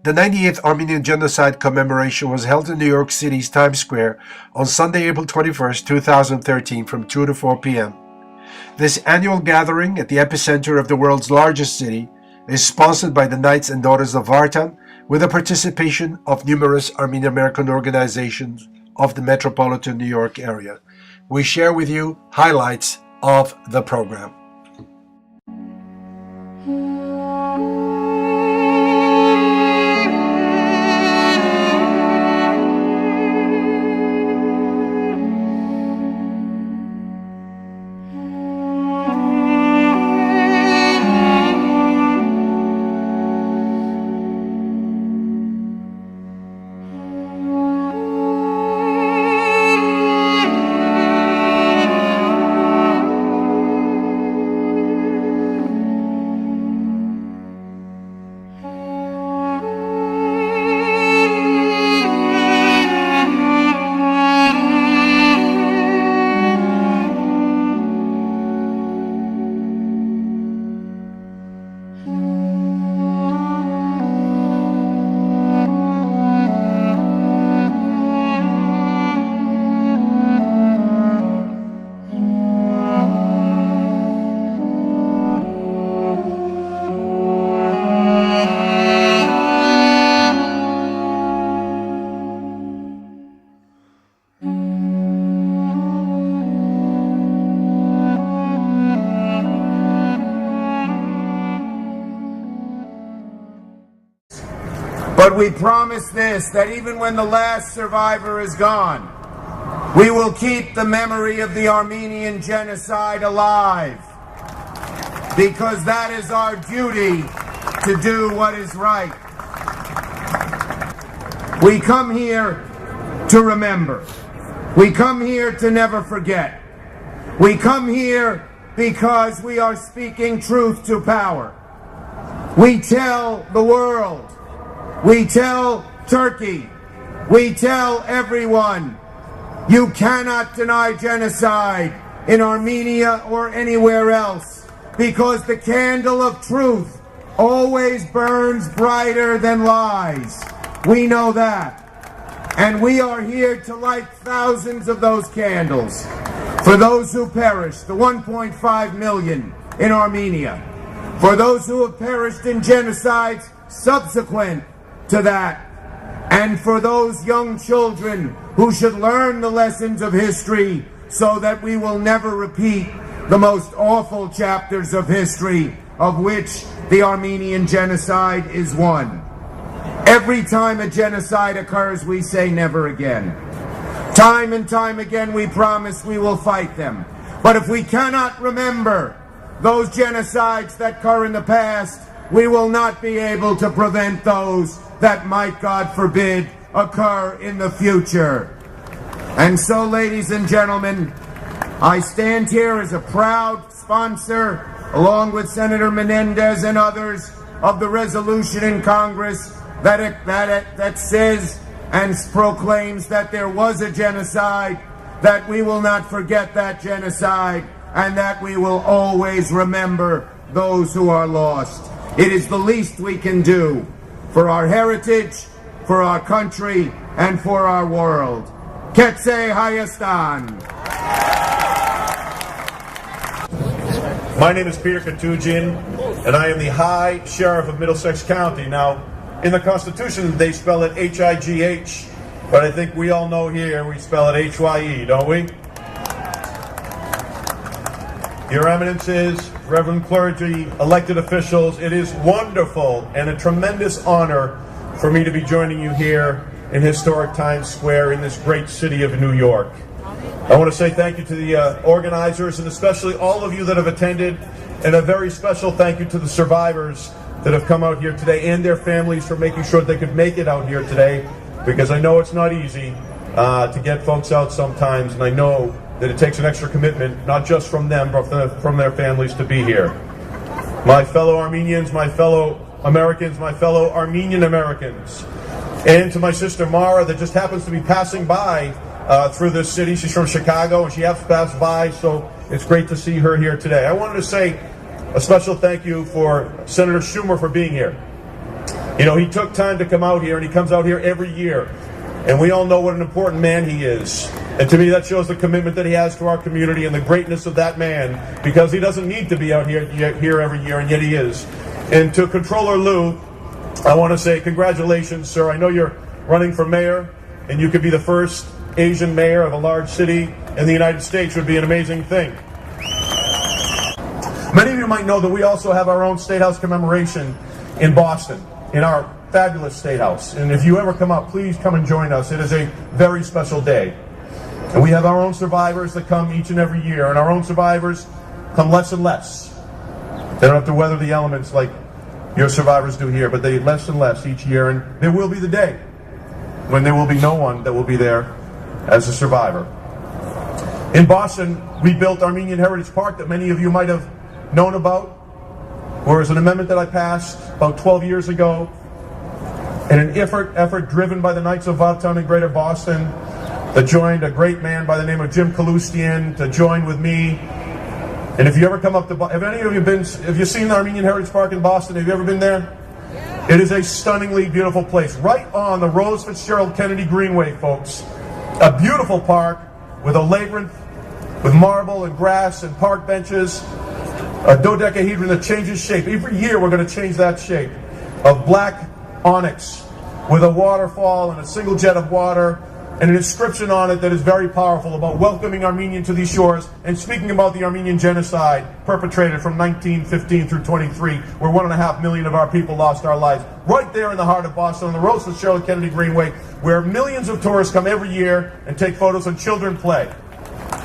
The 98th Armenian Genocide Commemoration was held in New York City's Times Square on Sunday, April 21st, 2013 from 2 to 4 p.m. This annual gathering at the epicenter of the world's largest city is sponsored by the Knights and Daughters of Vartan with the participation of numerous Armenian American organizations of the metropolitan New York area. We share with you highlights of the program. But we promise this, that even when the last survivor is gone, we will keep the memory of the Armenian genocide alive, because that is our duty to do what is right. We come here to remember. We come here to never forget. We come here because we are speaking truth to power. We tell the world, we tell Turkey, we tell everyone, you cannot deny genocide in Armenia or anywhere else, because the candle of truth always burns brighter than lies. We know that. And we are here to light thousands of those candles for those who perished, the 1.5 million in Armenia, for those who have perished in genocides subsequent to that, and for those young children who should learn the lessons of history so that we will never repeat the most awful chapters of history, of which the Armenian genocide is one. Every time a genocide occurs, we say never again. Time and time again we promise we will fight them. But if we cannot remember those genocides that occur in the past, we will not be able to prevent those that might, God forbid, occur in the future. And so, ladies and gentlemen, I stand here as a proud sponsor, along with Senator Menendez and others, of the resolution in Congress that says and proclaims that there was a genocide, that we will not forget that genocide, and that we will always remember those who are lost. It is the least we can do for our heritage, for our country, and for our world. Ketse Hayastan. My name is Peter Katugin, and I am the High Sheriff of Middlesex County. Now, in the Constitution, they spell it H-I-G-H, but I think we all know here we spell it H-Y-E, don't we? Your Eminences, Reverend clergy, elected officials, it is wonderful and a tremendous honor for me to be joining you here in historic Times Square in this great city of New York. I want to say thank you to the organizers, and especially all of you that have attended, and a very special thank you to the survivors that have come out here today and their families for making sure they could make it out here today, because I know it's not easy to get folks out sometimes, and I know that it takes an extra commitment, not just from them, but from their families to be here. My fellow Armenians, my fellow Americans, my fellow Armenian Americans, and to my sister Mara that just happens to be passing by through this city. She's from Chicago and she has passed by, so it's great to see her here today. I wanted to say a special thank you for Senator Schumer for being here. You know, he took time to come out here, and he comes out here every year. And we all know what an important man he is. And to me, that shows the commitment that he has to our community and the greatness of that man, because he doesn't need to be out here every year, and yet he is. And to Controller Lou, I want to say congratulations, sir. I know you're running for mayor, and you could be the first Asian mayor of a large city in the United States. Would be an amazing thing. Many of you might know that we also have our own State House commemoration in Boston, in our fabulous State House. And if you ever come up, please come and join us. It is a very special day. And we have our own survivors that come each and every year, and our own survivors come less and less. They don't have to weather the elements like your survivors do here, but they less and less each year, and there will be the day when there will be no one that will be there as a survivor. In Boston, we built Armenian Heritage Park that many of you might have known about, where is an amendment that I passed about 12 years ago, and an effort driven by the Knights of Vatun in Greater Boston that joined a great man by the name of Jim Kalustian to join with me. And if you ever come up to, have any of you been, have you seen the Armenian Heritage Park in Boston? Have you ever been there? Yeah. It is a stunningly beautiful place, right on the Rose Fitzgerald Kennedy Greenway, folks. A beautiful park with a labyrinth, with marble and grass and park benches, a dodecahedron that changes shape. Every year we're going to change that shape of black onyx with a waterfall and a single jet of water and an inscription on it that is very powerful about welcoming Armenian to these shores and speaking about the Armenian genocide perpetrated from 1915 through 23, where 1.5 million of our people lost our lives. Right there in the heart of Boston, on the Rose Fitzgerald Kennedy Greenway, where millions of tourists come every year and take photos and children play.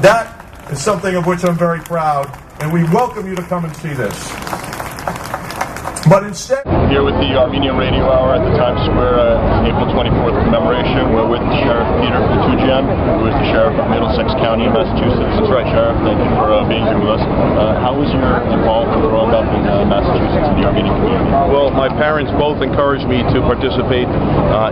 That is something of which I'm very proud, and we welcome you to come and see this. But instead, here with the Armenian Radio Hour at the Times Square April 24th commemoration, we're with Sheriff Peter Katujian, who is the Sheriff of Middlesex County in Massachusetts. That's right, Sheriff. Thank you for being here with us. How was your involvement growing up in Massachusetts in the Armenian community? Well, my parents both encouraged me to participate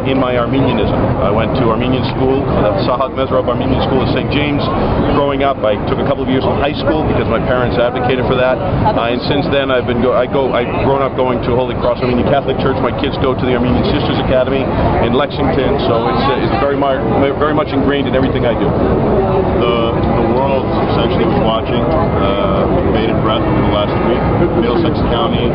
in my Armenianism. I went to Armenian school, Sahat Mezrab Armenian School at St. James. Growing up, I took a couple of years of high school because my parents advocated for that. And since then, I've grown up going to Holy Cross Armenian Catholic Church. My kids go to the Armenian Sisters Academy in Lexington, so it's very much ingrained in everything I do. The world essentially was watching with bated breath over the last week. Middlesex County,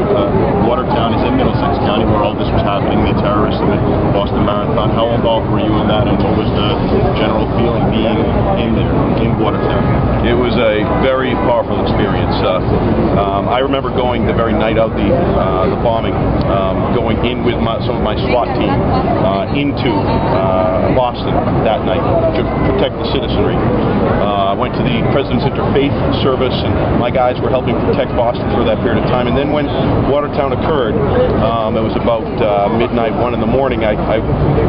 Watertown is in Middlesex County where all this was happening, the terrorists of the Boston Marathon. How involved were you in that, and what was the general feeling being in there, in Watertown? It was a very powerful experience. I remember going the very night of the bombing, going in with some of my SWAT team into Boston that night to protect the citizenry. I went to the President's Interfaith Service, and my guys were helping protect Boston for that period of time. And then when Watertown occurred, it was about midnight, 1 in the morning, I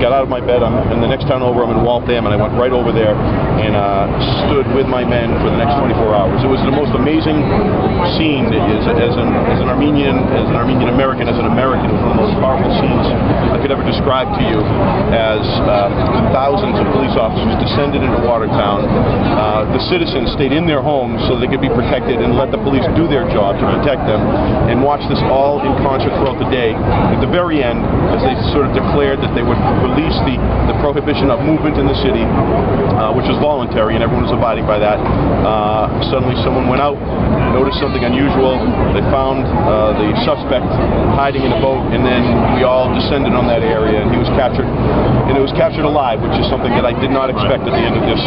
got out of my bed. I'm in the next town over, I'm in Waltham, and I went right over there and stood with my men for the next 24 hours. It was the most amazing scene as an Armenian American, as an American. It was one of the most powerful scenes I could ever describe to you, as thousands of police officers descended into Watertown. The citizens stayed in their homes so they could be protected and let the police do their job to protect them, and watch this all in concert throughout the day. At the very end, as they sort of declared that they would release the prohibition of movement in the city, which was voluntary and everyone was abiding by that, suddenly someone went out, noticed something unusual. They found the suspect hiding in a boat, and then we all descended on that area, and he was captured. And it was captured alive, which is something that I did not expect at the end of this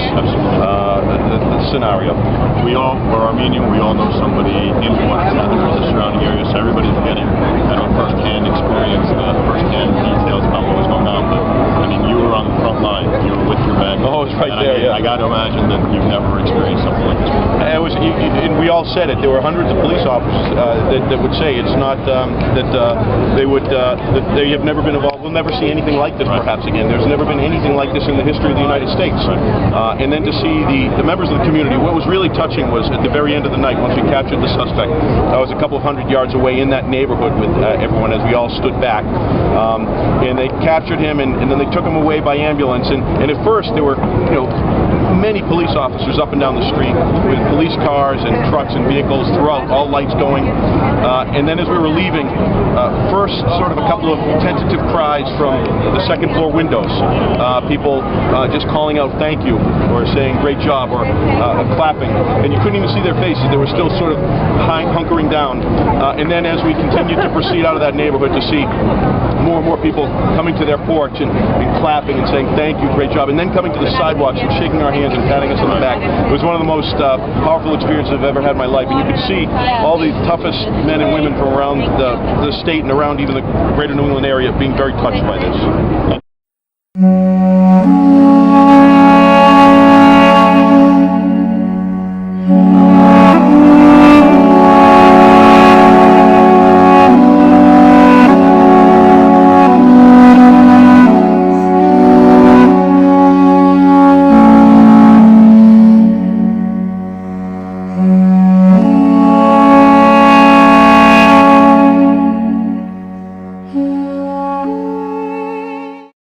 scenario. We're Armenian, we all know somebody in Watertown or the surrounding area, so everybody's getting kind of first-hand experience, first-hand details about what was going on. But I mean, you were on the front line, you were with your men. Oh, it's right there. I got to imagine that you've never experienced something like this before. And we all said it. There were hundreds of police officers that would say it's not that they have never been involved. We'll never see anything like this, perhaps again. There's never been anything like this in the history of the United States. And then to see the members of the community, what was really touching was at the very end of the night, once we captured the suspect, I was a couple of hundred yards away in that neighborhood with everyone as we all stood back. And they captured him, and then they took him away by ambulance. And at first there were, many police officers up and down the street with police cars and trucks and vehicles throughout, all lights going. And then as we were leaving, first sort of a couple of tentative cries from the second floor windows. People just calling out thank you or saying great job or clapping. And you couldn't even see their faces. They were still sort of hunkering down. And then as we continued to proceed out of that neighborhood to see more and more people coming to their porch and clapping and saying thank you, great job, and then coming to the sidewalks and shaking our hands and patting us on the back. It was one of the most powerful experiences I've ever had in my life. And you could see all the toughest men and women from around the state and around even the greater New England area being very touched by this.